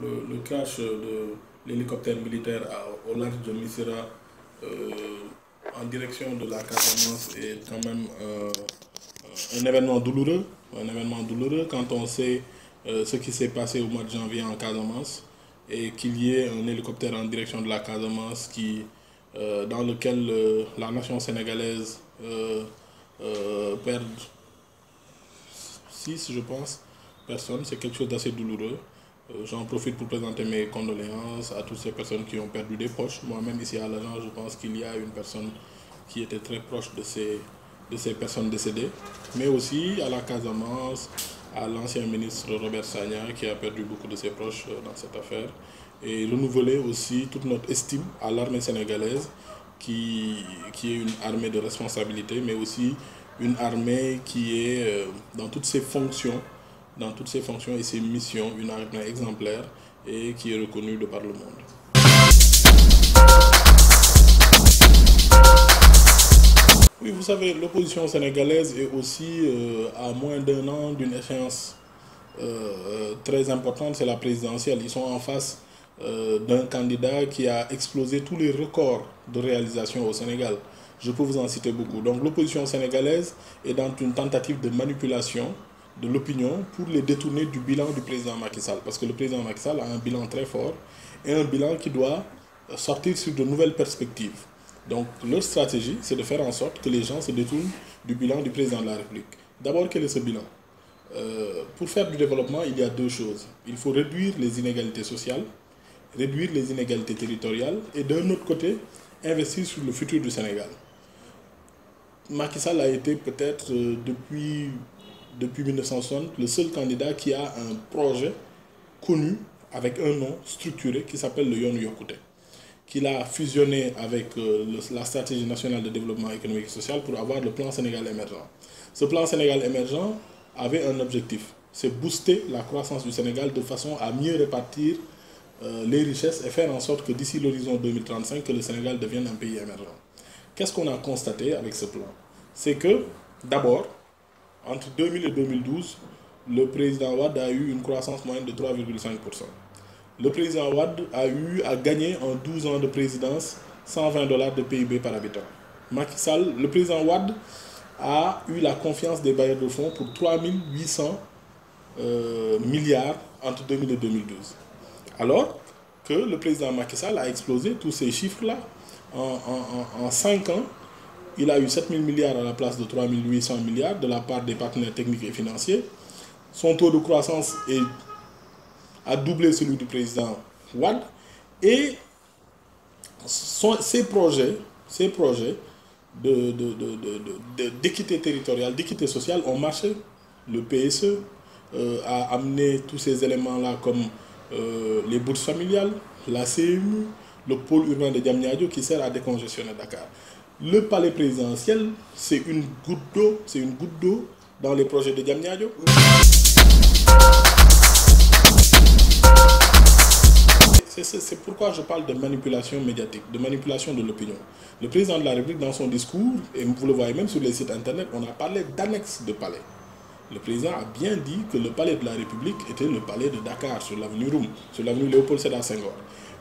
le crash de l'hélicoptère militaire au large de Missira en direction de la Casamance est quand même un événement douloureux. Un événement douloureux quand on sait ce qui s'est passé au mois de janvier en Casamance et qu'il y ait un hélicoptère en direction de la Casamance dans lequel la nation sénégalaise perd 6, je pense, personnes. C'est quelque chose d'assez douloureux. J'en profite pour présenter mes condoléances à toutes ces personnes qui ont perdu des proches. Moi-même, ici à l'agence, je pense qu'il y a une personne qui était très proche de ces personnes décédées. Mais aussi à la Casamance, à l'ancien ministre Robert Sagna, qui a perdu beaucoup de ses proches dans cette affaire. Et renouveler aussi toute notre estime à l'armée sénégalaise, qui est une armée de responsabilité, mais aussi une armée qui est dans toutes ses fonctions et ses missions, une armée exemplaire et qui est reconnue de par le monde. Oui, vous savez, l'opposition sénégalaise est aussi à moins d'un an d'une échéance très importante, c'est la présidentielle. Ils sont en face d'un candidat qui a explosé tous les records de réalisation au Sénégal. Je peux vous en citer beaucoup. Donc l'opposition sénégalaise est dans une tentative de manipulation de l'opinion pour les détourner du bilan du président Macky Sall. Parce que le président Macky Sall a un bilan très fort et un bilan qui doit sortir sur de nouvelles perspectives. Donc leur stratégie, c'est de faire en sorte que les gens se détournent du bilan du président de la République. D'abord, quel est ce bilan? Pour faire du développement, il y a deux choses. Il faut réduire les inégalités sociales, réduire les inégalités territoriales et d'un autre côté, investir sur le futur du Sénégal. Macky Sall a été peut-être depuis 1960 le seul candidat qui a un projet connu avec un nom structuré qui s'appelle le Yoonu Yokkute, qu'il a fusionné avec la stratégie nationale de développement économique et social pour avoir le plan Sénégal émergent. Ce plan Sénégal émergent avait un objectif, c'est booster la croissance du Sénégal de façon à mieux répartir les richesses et faire en sorte que d'ici l'horizon 2035, que le Sénégal devienne un pays émergent. Qu'est-ce qu'on a constaté avec ce plan? C'est que, d'abord, entre 2000 et 2012, le président Wade a eu une croissance moyenne de 3,5%. Le président Wade a eu à gagner en 12 ans de présidence $120 de PIB par habitant. Macky Sall, le président Wade a eu la confiance des bailleurs de fonds pour 3800 milliards entre 2000 et 2012. Alors que le président Macky Sall a explosé tous ces chiffres-là. En 5 ans, il a eu 7 000 milliards à la place de 3 800 milliards de la part des partenaires techniques et financiers. Son taux de croissance a doublé celui du président Wade. Et ces projets d'équité territoriale, d'équité sociale ont marché. Le PSE a amené tous ces éléments-là comme les bourses familiales, la CMU, le pôle urbain de Diamniadio qui sert à décongestionner Dakar. Le palais présidentiel, c'est une goutte d'eau dans les projets de Diamniadio. C'est pourquoi je parle de manipulation médiatique, de manipulation de l'opinion. Le président de la République, dans son discours, et vous le voyez même sur les sites internet, on a parlé d'annexe de palais. Le président a bien dit que le palais de la République était le palais de Dakar, sur l'avenue Roume, sur l'avenue Léopold Sédar Senghor.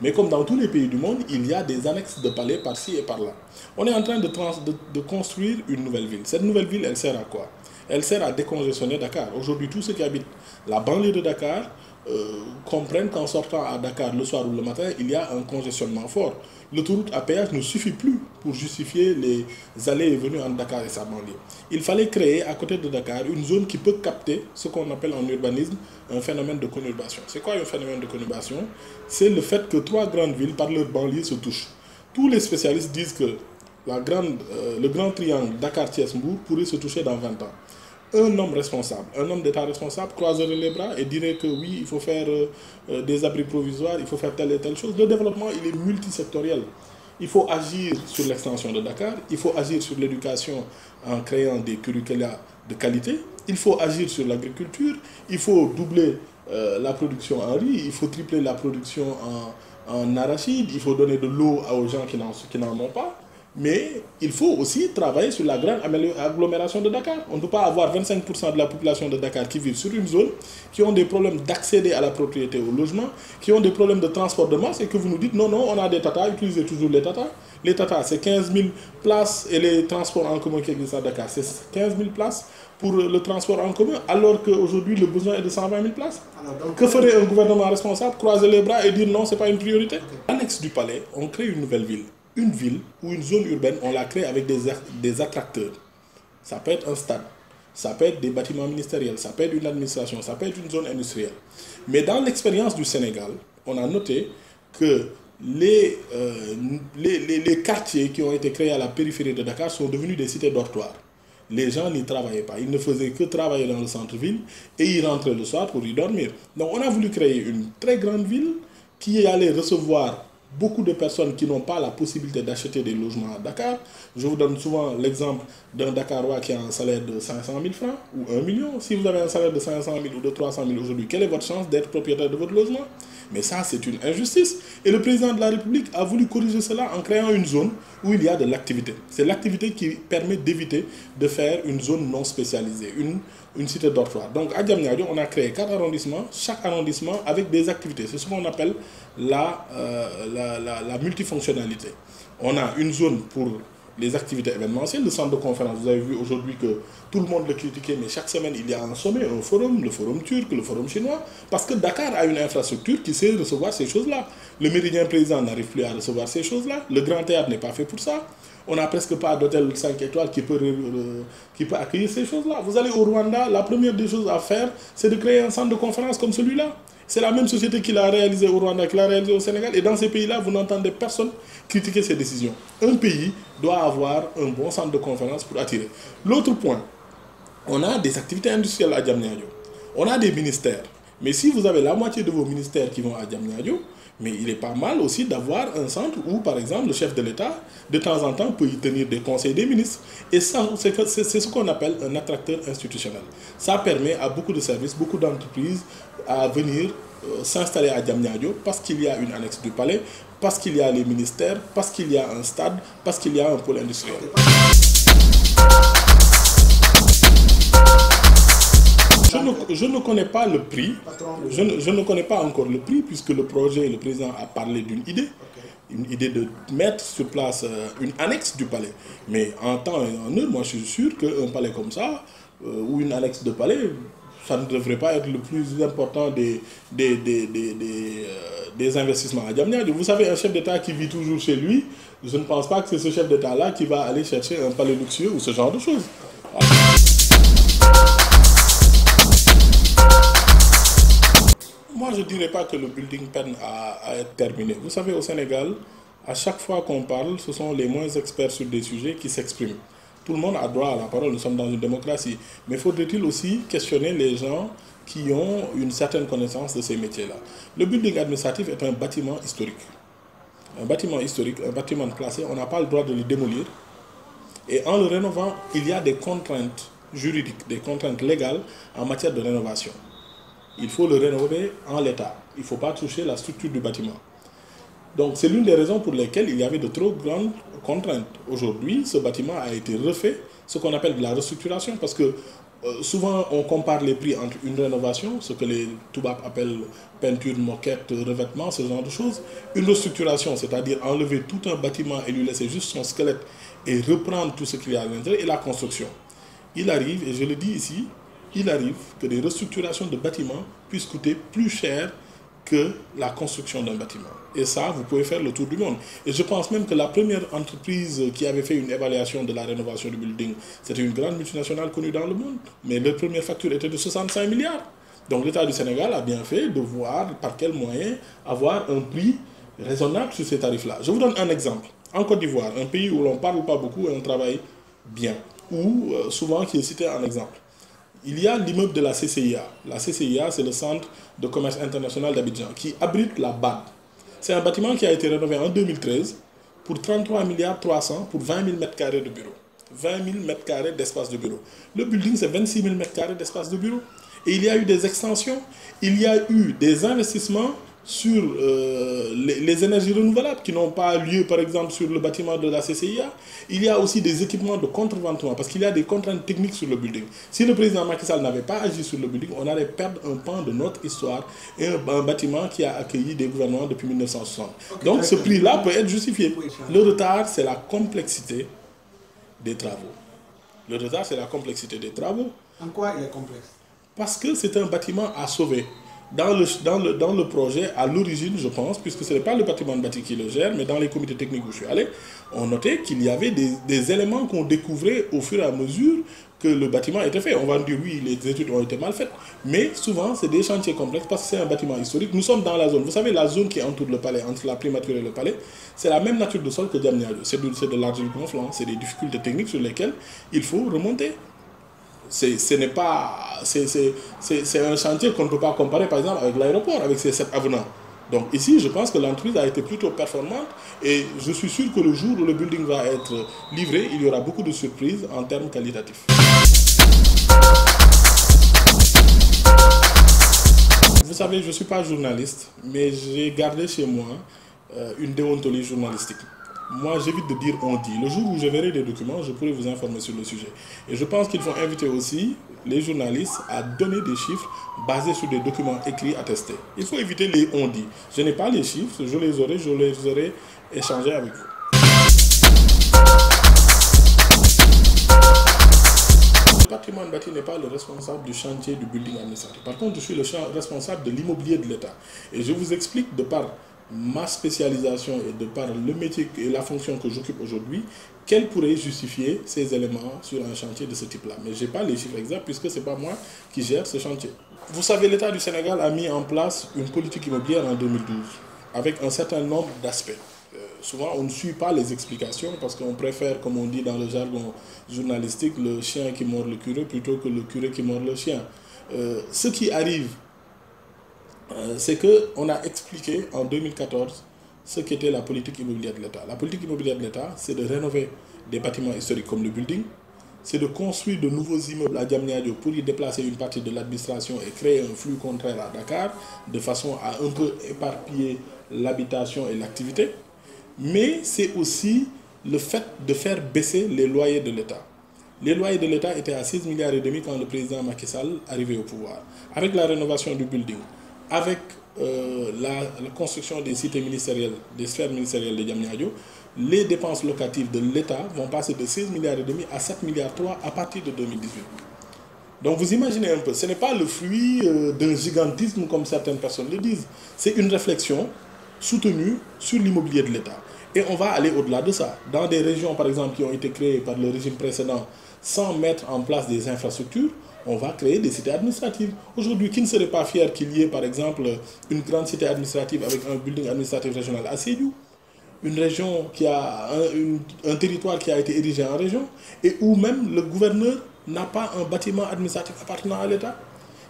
Mais comme dans tous les pays du monde, il y a des annexes de palais par-ci et par-là. On est en train de construire une nouvelle ville. Cette nouvelle ville, elle sert à quoi? Elle sert à décongestionner Dakar. Aujourd'hui, tous ceux qui habitent la banlieue de Dakar comprennent qu'en sortant à Dakar le soir ou le matin, il y a un congestionnement fort. L'autoroute à péage ne suffit plus pour justifier les allées et venues entre Dakar et sa banlieue. Il fallait créer à côté de Dakar une zone qui peut capter ce qu'on appelle en urbanisme un phénomène de conurbation. C'est quoi un phénomène de conurbation? C'est le fait que trois grandes villes par leur banlieue se touchent. Tous les spécialistes disent que le grand triangle Dakar-Thiès-Mbour pourrait se toucher dans 20 ans. Un homme responsable, un homme d'État responsable croiserait les bras et dirait que oui, il faut faire des abris provisoires, il faut faire telle et telle chose. Le développement, il est multisectoriel. Il faut agir sur l'extension de Dakar, il faut agir sur l'éducation en créant des curricula de qualité, il faut agir sur l'agriculture, il faut doubler la production en riz, il faut tripler la production en arachide, il faut donner de l'eau aux gens qui n'en ont pas. Mais il faut aussi travailler sur la grande agglomération de Dakar. On ne peut pas avoir 25% de la population de Dakar qui vivent sur une zone, qui ont des problèmes d'accéder à la propriété, au logement, qui ont des problèmes de transport de masse, et que vous nous dites non, non, on a des tatas, utilisez toujours les tatas. Les tatas, c'est 15 000 places, et les transports en commun qui existent à Dakar, c'est 15 000 places pour le transport en commun, alors qu'aujourd'hui le besoin est de 120 000 places. Que ferait un gouvernement responsable? Croiser les bras et dire non, ce n'est pas une priorité. Annexe du palais, on crée une nouvelle ville. Une ville ou une zone urbaine, on la crée avec des attracteurs. Ça peut être un stade, ça peut être des bâtiments ministériels, ça peut être une administration, ça peut être une zone industrielle. Mais dans l'expérience du Sénégal, on a noté que les quartiers qui ont été créés à la périphérie de Dakar sont devenus des cités dortoirs. Les gens n'y travaillaient pas, ils ne faisaient que travailler dans le centre-ville et ils rentraient le soir pour y dormir. Donc on a voulu créer une très grande ville qui allait recevoir beaucoup de personnes qui n'ont pas la possibilité d'acheter des logements à Dakar. Je vous donne souvent l'exemple d'un Dakarois qui a un salaire de 500 000 francs ou 1 million. Si vous avez un salaire de 500 000 ou de 300 000 aujourd'hui, quelle est votre chance d'être propriétaire de votre logement? Mais ça, c'est une injustice. Et le président de la République a voulu corriger cela en créant une zone où il y a de l'activité. C'est l'activité qui permet d'éviter de faire une zone non spécialisée, une cité dortoir. Donc à Diamniadio, on a créé 4 arrondissements, chaque arrondissement avec des activités. C'est ce qu'on appelle la multifonctionnalité. On a une zone pour les activités événementielles, le centre de conférence. Vous avez vu aujourd'hui que tout le monde le critiquait, mais chaque semaine il y a un sommet, un forum, le forum turc, le forum chinois, parce que Dakar a une infrastructure qui sait recevoir ces choses-là. Le Méridien Président n'arrive plus à recevoir ces choses-là, le Grand Théâtre n'est pas fait pour ça. On n'a presque pas d'hôtel 5 étoiles qui peut accueillir ces choses-là. Vous allez au Rwanda, la première des choses à faire, c'est de créer un centre de conférence comme celui-là. C'est la même société qui l'a réalisé au Rwanda, qui l'a réalisé au Sénégal. Et dans ces pays-là, vous n'entendez personne critiquer ces décisions. Un pays doit avoir un bon centre de conférence pour attirer. L'autre point, on a des activités industrielles à Diamniadio. On a des ministères. Mais si vous avez la moitié de vos ministères qui vont à Diamniadio, mais il est pas mal aussi d'avoir un centre où, par exemple, le chef de l'État, de temps en temps, peut y tenir des conseils des ministres. Et ça, c'est ce qu'on appelle un attracteur institutionnel. Ça permet à beaucoup de services, beaucoup d'entreprises à venir s'installer à Diamniadio parce qu'il y a une annexe du palais, parce qu'il y a les ministères, parce qu'il y a un stade, parce qu'il y a un pôle industriel. Je ne connais pas le prix, je ne connais pas encore le prix puisque le projet, le président a parlé d'une idée, une idée de mettre sur place une annexe du palais. Mais en temps et en heure, moi je suis sûr qu'un palais comme ça, ou une annexe de palais, ça ne devrait pas être le plus important des investissements à Diamniadio. Vous savez, un chef d'État qui vit toujours chez lui, je ne pense pas que c'est ce chef d'État-là qui va aller chercher un palais luxueux ou ce genre de choses. Moi, je ne dirais pas que le building peine à être terminé. Vous savez, au Sénégal, à chaque fois qu'on parle, ce sont les moins experts sur des sujets qui s'expriment. Tout le monde a droit à la parole, nous sommes dans une démocratie. Mais faudrait-il aussi questionner les gens qui ont une certaine connaissance de ces métiers-là. Le building administratif est un bâtiment historique. Un bâtiment historique, un bâtiment classé, on n'a pas le droit de le démolir. Et en le rénovant, il y a des contraintes juridiques, des contraintes légales en matière de rénovation. Il faut le rénover en l'état. Il ne faut pas toucher la structure du bâtiment. Donc c'est l'une des raisons pour lesquelles il y avait de trop grandes contraintes. Aujourd'hui, ce bâtiment a été refait, ce qu'on appelle de la restructuration, parce que souvent on compare les prix entre une rénovation, ce que les Toubab appellent peinture, moquette, revêtement, ce genre de choses. Une restructuration, c'est-à-dire enlever tout un bâtiment et lui laisser juste son squelette et reprendre tout ce qu'il y a à l'intérieur, et la construction. Il arrive, et je le dis ici, il arrive que des restructurations de bâtiments puissent coûter plus cher que la construction d'un bâtiment. Et ça, vous pouvez faire le tour du monde. Et je pense même que la première entreprise qui avait fait une évaluation de la rénovation du building, c'était une grande multinationale connue dans le monde. Mais leur première facture était de 65 milliards. Donc l'État du Sénégal a bien fait de voir par quel moyen avoir un prix raisonnable sur ces tarifs-là. Je vous donne un exemple. En Côte d'Ivoire, un pays où l'on ne parle pas beaucoup et on travaille bien, ou souvent qui est cité en exemple. Il y a l'immeuble de la CCIA. La CCIA, c'est le Centre de commerce international d'Abidjan, qui abrite la BAD. C'est un bâtiment qui a été rénové en 2013 pour 33 milliards 300 pour 20 000 m² de bureaux. 20 000 m² d'espace de bureau. Le building, c'est 26 000 m² d'espace de bureau. Et il y a eu des extensions, il y a eu des investissements sur les énergies renouvelables qui n'ont pas lieu, par exemple, sur le bâtiment de la CCIA. Il y a aussi des équipements de contre-ventement, parce qu'il y a des contraintes techniques sur le building. Si le président Macky Sall n'avait pas agi sur le building, on allait perdre un pan de notre histoire et un bâtiment qui a accueilli des gouvernements depuis 1960. Okay, donc ce prix-là peut être justifié. Le retard, c'est la complexité des travaux. Le retard, c'est la complexité des travaux. En quoi il est complexe? Parce que c'est un bâtiment à sauver. Dans le projet, à l'origine, je pense, puisque ce n'est pas le bâtiment de bâti qui le gère, mais dans les comités techniques où je suis allé, on notait qu'il y avait des éléments qu'on découvrait au fur et à mesure que le bâtiment était fait. On va dire oui, les études ont été mal faites, mais souvent c'est des chantiers complexes parce que c'est un bâtiment historique. Nous sommes dans la zone, vous savez, la zone qui entoure le palais, entre la primature et le palais, c'est la même nature de sol que Diamniadio. C'est de l'argile gonflant, c'est des difficultés techniques sur lesquelles il faut remonter. C'est un chantier qu'on ne peut pas comparer par exemple avec l'aéroport, avec ses 7 avenants. Donc ici, je pense que l'entreprise a été plutôt performante et je suis sûr que le jour où le building va être livré, il y aura beaucoup de surprises en termes qualitatifs. Vous savez, je ne suis pas journaliste, mais j'ai gardé chez moi une déontologie journalistique. Moi, j'évite de dire on dit. Le jour où je verrai des documents, je pourrai vous informer sur le sujet. Et je pense qu'il faut inviter aussi les journalistes à donner des chiffres basés sur des documents écrits attestés. Il faut éviter les on dit. Je n'ai pas les chiffres, je les aurai échangés avec vous. Le patrimoine bâti n'est pas le responsable du chantier du building administratif. Par contre, je suis le responsable de l'immobilier de l'État. Et je vous explique de par ma spécialisation et de par le métier et la fonction que j'occupe aujourd'hui, quels pourraient justifier ces éléments sur un chantier de ce type-là. Mais je n'ai pas les chiffres exacts puisque ce n'est pas moi qui gère ce chantier. Vous savez, l'État du Sénégal a mis en place une politique immobilière en 2012 avec un certain nombre d'aspects. Souvent, on ne suit pas les explications parce qu'on préfère, comme on dit dans le jargon journalistique, le chien qui mord le curé plutôt que le curé qui mord le chien. Ce qui arrive, c'est qu'on a expliqué en 2014 ce qu'était la politique immobilière de l'État. La politique immobilière de l'État, c'est de rénover des bâtiments historiques comme le building, c'est de construire de nouveaux immeubles à Diamniadio pour y déplacer une partie de l'administration et créer un flux contraire à Dakar, de façon à un peu éparpiller l'habitation et l'activité. Mais c'est aussi le fait de faire baisser les loyers de l'État. Les loyers de l'État étaient à 6,5 milliards quand le président Macky Sall arrivait au pouvoir. Avec la rénovation du building, avec la construction des cités ministérielles, des sphères ministérielles de Diamniadio, les dépenses locatives de l'État vont passer de 16,5 milliards à 7,3 milliards à partir de 2018. Donc vous imaginez un peu, ce n'est pas le fruit d'un gigantisme comme certaines personnes le disent. C'est une réflexion soutenue sur l'immobilier de l'État. Et on va aller au-delà de ça. Dans des régions, par exemple, qui ont été créées par le régime précédent sans mettre en place des infrastructures, on va créer des cités administratives. Aujourd'hui, qui ne serait pas fier qu'il y ait, par exemple, une grande cité administrative avec un building administratif régional à Sédhiou, une région qui a un territoire qui a été érigé en région, et où même le gouverneur n'a pas un bâtiment administratif appartenant à l'État?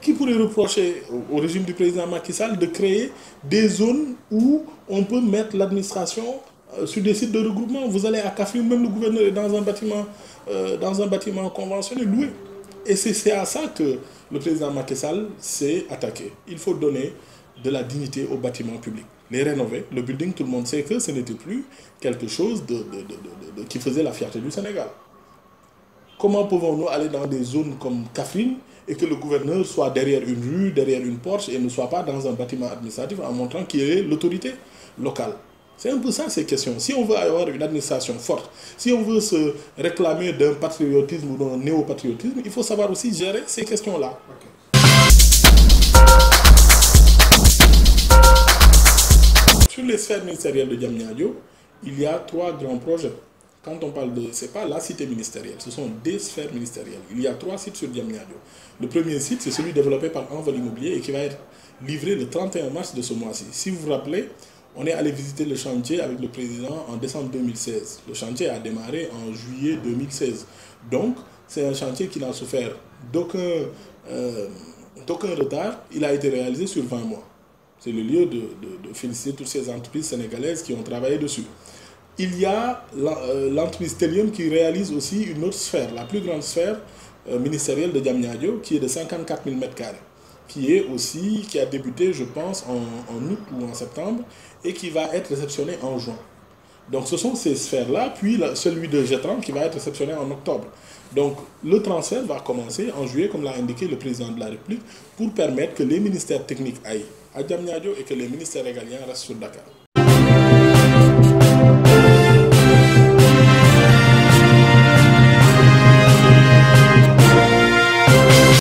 Qui pourrait reprocher au régime du président Macky Sall de créer des zones où on peut mettre l'administration sur des sites de regroupement? Vous allez à Kaffrine, même le gouverneur est dans un bâtiment conventionnel loué. Et c'est à ça que le président Macky Sall s'est attaqué. Il faut donner de la dignité aux bâtiments publics. Les rénover, le building, tout le monde sait que ce n'était plus quelque chose qui faisait la fierté du Sénégal. Comment pouvons-nous aller dans des zones comme Kaffrine et que le gouverneur soit derrière une rue, derrière une porte et ne soit pas dans un bâtiment administratif en montrant qu'il est l'autorité locale? C'est un peu ça ces questions. Si on veut avoir une administration forte, si on veut se réclamer d'un patriotisme ou d'un néo-patriotisme, il faut savoir aussi gérer ces questions-là. Okay. Sur les sphères ministérielles de Diamniadio, il y a 3 grands projets. Quand on parle de... ce n'est pas la cité ministérielle, ce sont des sphères ministérielles. Il y a 3 sites sur Diamniadio. Le premier site, c'est celui développé par Envol Immobilier et qui va être livré le 31 mars de ce mois-ci. Si vous vous rappelez, on est allé visiter le chantier avec le président en décembre 2016. Le chantier a démarré en juillet 2016. Donc, c'est un chantier qui n'a souffert d'aucun retard. Il a été réalisé sur 20 mois. C'est le lieu de féliciter toutes ces entreprises sénégalaises qui ont travaillé dessus. Il y a l'entreprise Telium qui réalise aussi une autre sphère, la plus grande sphère ministérielle de Diamniadio, qui est de 54 000 m², qui a débuté, je pense, en août ou en septembre, et qui va être réceptionné en juin. Donc ce sont ces sphères-là, puis celui de G30 qui va être réceptionné en octobre. Donc le transfert va commencer en juillet, comme l'a indiqué le président de la République, pour permettre que les ministères techniques aillent à Diamniadio et que les ministères régaliens restent sur Dakar.